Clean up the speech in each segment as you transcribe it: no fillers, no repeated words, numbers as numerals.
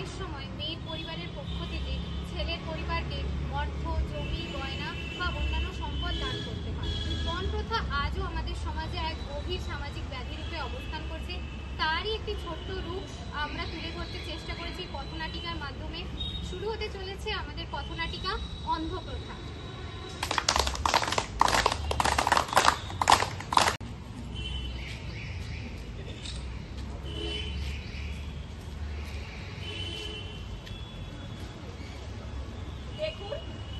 বিয়ের সময় মেয়ের পরিবারের পক্ষ থেকে ছেলের পরিবারকে অর্থ, জমি, গয়না বা অন্যান্য সম্পদ দান করতে হয়। পণ প্রথা আজও আমাদের সমাজে এক গভীর সামাজিক ব্যাধি রূপে অবস্থান করছে। তারই একটি ছোট্ট রূপ আমরা তুলে ধরতে চেষ্টা করেছি পথনাটিকার মাধ্যমে। শুরু হতে চলেছে আমাদের পথনাটিকা অন্ধ প্রথা। দেখুন,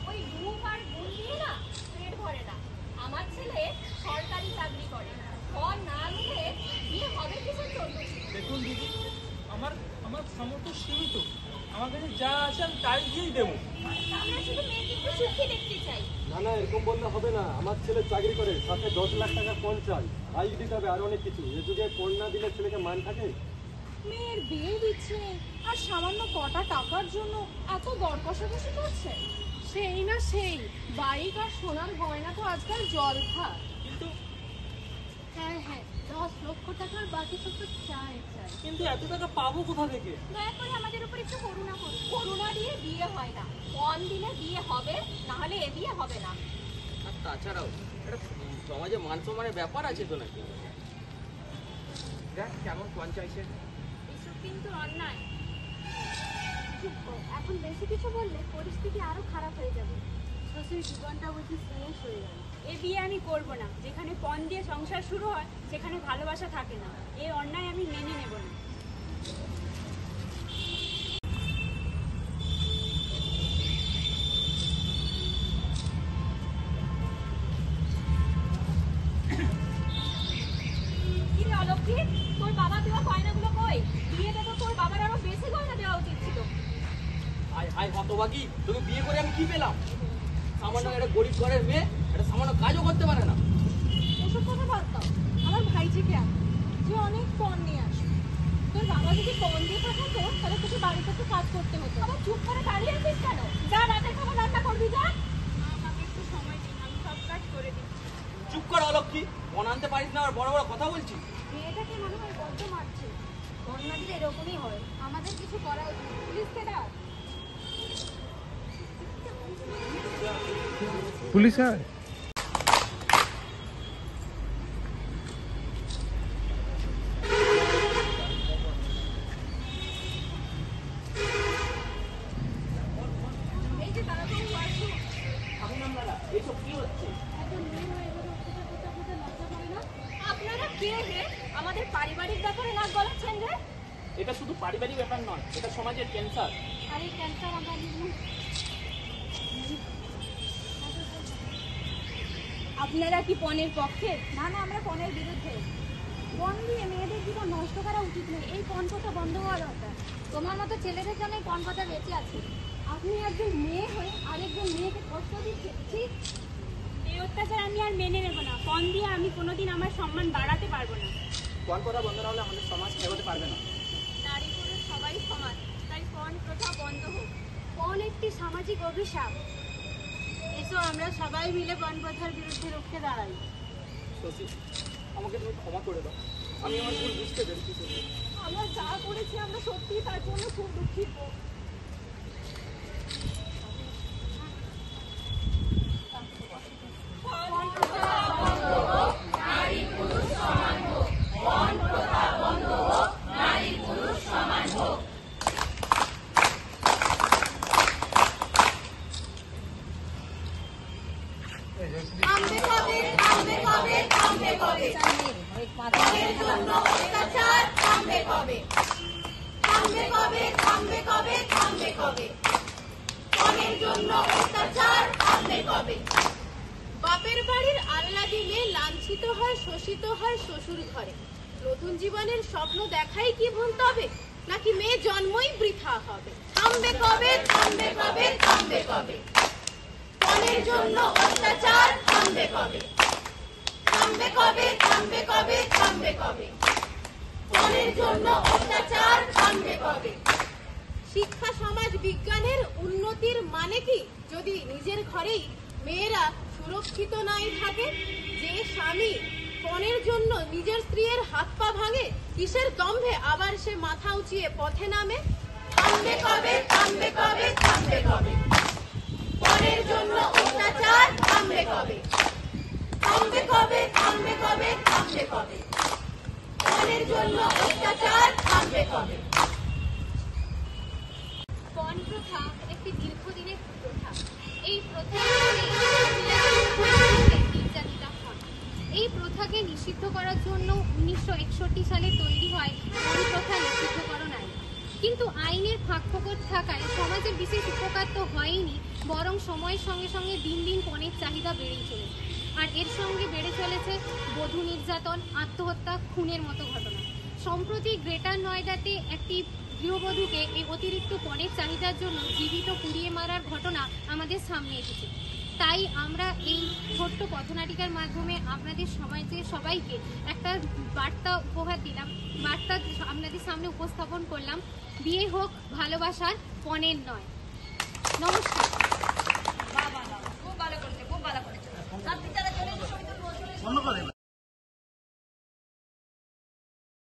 ওই রূপ আর গুণ দিয়ে না পেট ভরে না। আমার ছেলে সরকারি চাকরি করে, ঘর না নিলে বিয়ে হবে কিসের জন্য? দেখুন দিদি, আমার সামর্থ্য সীমিত, আমার কাছে যা আছে আমি তাই দিয়েই দেবো। আমরা শুধু মেয়েকে একটু সুখী দেখতে চাই। না না, এরকম বললে হবে না। আমার ছেলে চাকরি করে, সাথে 10 লাখ টাকা পণ চাই, বাইক দিতে হবে, আর অনেক কিছু। এ যুগে পণ না দিলে ছেলেকে মান থাকে? মেয়ের বিয়ে দিচ্ছে আর সামান্য কটা টাকার জন্য এত দর কষাকষি করছে। সেই না সেই বাইক আর সোনার গয়না তো আজকাল জল খা। কিন্তু হ্যাঁ হ্যাঁ, 10 লক্ষ টাকার বাকি সব তো চাই। কিন্তু এত টাকা পাবো কোথা থেকে? দয়া করে আমাদের উপর একটু করুণা করুন। করুণা দিয়ে বিয়ে হয় না, পণ দিলে বিয়ে হবে, না হলে এ বিয়ে হবে না। আর তাছাড়াও একটা সমাজে মান সম্মানের ব্যাপার আছে তো নাকি? দেখ কেমন পণ চাইছে। এসব কিন্তু অন্যায়। এখন বেশি কিছু বললে পরিস্থিতি আরো খারাপ হয়ে যাবে। শ্বশুর জীবনটা বুঝি শেষ হয়ে যাবে। এ বিয়ে আমি করব না। যেখানে পণ দিয়ে সংসার শুরু হয় সেখানে ভালোবাসা থাকে না। এই অন্যায় আমি মেনে নেব না। কি রে অলক্ষী, তোর বাবা দেওয়া গয়নাগুলো কই? বিয়ে দেবো, তোর বাবার আরো বেশি গয়না দেওয়া উচিত ছিল। হাই হাই হতভাগী, তোকে বিয়ে করে আমি কি পেলাম? সামান্য একটা গরিব ঘরের মেয়ে, একটা সামান্য কাজও করতে পারে না। ওসব কথা বাদ দাও। আমার ভাইজিকে আন, যে অনেক পণ নিয়ে আসে। তোর বাবা যদি পণ দিয়ে পাঠাতো তাহলে তোকে বাড়িতে তো কাজ করতে হতো। আবার চুপ করে দাঁড়িয়ে আছিস কেন? যা রাতের খাবার রান্না করবি, যা। আমাকে একটু সময় দিন, আমি সব কাজ করে দিই। চুপ কর অলক্ষী, পণ আনতে পারিস না আর বড় বড় কথা বলছিস। মেয়েটাকে মনে হয় বড্ড মারছে। বন্যা দিলে এরকমই হয়। আমাদের কিছু করা উচিত। পুলিশকে ডাক। পুলিশ হয়? এই যে তাড়াতাড়ি আসো। এইসব কি হচ্ছে? এখন মেয়ে হয়ে এভাবে অত্যাচার করতে আপনাদের লজ্জা করে না? আপনারা কে হে? আমাদের পারিবারিক ব্যাপারে নাক গলাচ্ছেন রে? এটা শুধু পারিবারিক ব্যাপার নয়, এটা সমাজের ক্যান্সার। আর এই ক্যান্সার আমরা নির্মূল। আপনারা কি পণের পক্ষে? না না, আমরা পণের বিরুদ্ধে। পণ দিয়ে মেয়েদের জীবন নষ্ট করা উচিত নয়। এই পণ প্রথা বন্ধ হওয়া দরকার। তোমার মতো ছেলেদের জন্য এই পণ প্রথা বেঁচে আছে। আপনি একজন মেয়ে হয়ে আরেকজন মেয়েকে কষ্ট দিচ্ছেন, ঠিক? এই অত্যাচার আমি আর মেনে নেব না। পণ দিয়ে আমি কোনোদিন আমার সম্মান বাড়াতে পারবো না। পণ প্রথা বন্ধ না হলে আমাদের সমাজ এগোতে পারবে না। নারী পুরুষ সবাই সমান, তাই পণ প্রথা বন্ধ হোক। পণ একটি সামাজিক অভিশাপ। এসো আমরা সবাই মিলে পণ প্রথার বিরুদ্ধে রুখে দাঁড়াই। শশী, আমাকে তুমি ক্ষমা করে দাও, আমি আমার ভুল বুঝতে পেরেছি। আমরা যা করেছি আমরা সত্যি তার জন্য খুব দুঃখিত। থামবে কবে, থামবে কবে, থামবে কবে, পণের জন্য অত্যাচার থামবে কবে, থামবে কবে, থামবে কবে, থামবে কবে, পণের জন্য অত্যাচার থামবে কবে। বাপের বাড়ির আলনা দিলে লাঞ্ছিত হয়, শোষিত হয় শ্বশুর ঘরে। নতুন জীবনের স্বপ্ন দেখাই কি ভুল তবে, নাকি মেয়ে জন্মই বৃথা হবে? থামবে কবে, থামবে কবে, থামবে কবে, পণের জন্য অত্যাচার থামবে কবে, থামবে কবে, থামবে কবে, থামবে কবে, পণের জন্য অত্যাচার থামবে কবে। শিক্ষা সমাজ বিজ্ঞানের উন্নতির মানে কি, যদি নিজের ঘরেই মেয়েরা সুরক্ষিত নাই থাকে? যে স্বামী পণের জন্য নিজের স্ত্রীর হাত পা ভাঙে, কিসের দম্ভে আবার সে মাথা উঁচিয়ে পথে নামে? থামবে কবে থামবে কবে থামবে কবে পরের জন্য অত্যাচার থামবে কবে থামবে কবে থামবে কবে থামবে কবে পরের জন্য অত্যাচার থামবে কবে পণ প্রথা একটি দীর্ঘদিনের প্রথা। এই প্রথা নির্যাতিতা হন। এই প্রথাকে নিষিদ্ধ করার জন্য 1961 সালে তৈরি হয় পণ প্রথা নিষিদ্ধকরণ আইন। কিন্তু আইনের ফাঁকফোকর থাকায় সমাজের বিশেষ উপকার তো হয়নি, বরং সময়ের সঙ্গে সঙ্গে দিন দিন পণের চাহিদা বেড়েই চলেছে। আর এর সঙ্গে বেড়ে চলেছে বধূ নির্যাতন, আত্মহত্যা, খুনের মতো ঘটনা। সম্প্রতি গ্রেটার নয়ডাতে একটি গৃহবধূকে এই অতিরিক্ত পণের চাহিদার জন্য জীবিত পুড়িয়ে মারার ঘটনা আমাদের সামনে এসেছে। তাই আমরা এই ছোট্ট পথনাটিকার মাধ্যমে আপনাদের সমাজে সবাইকে একটা বার্তা উপহার দিলাম, বার্তা আপনাদের সামনে উপস্থাপন করলাম। বিয়ে হোক ভালোবাসার, পণের নয়। নমস্কার।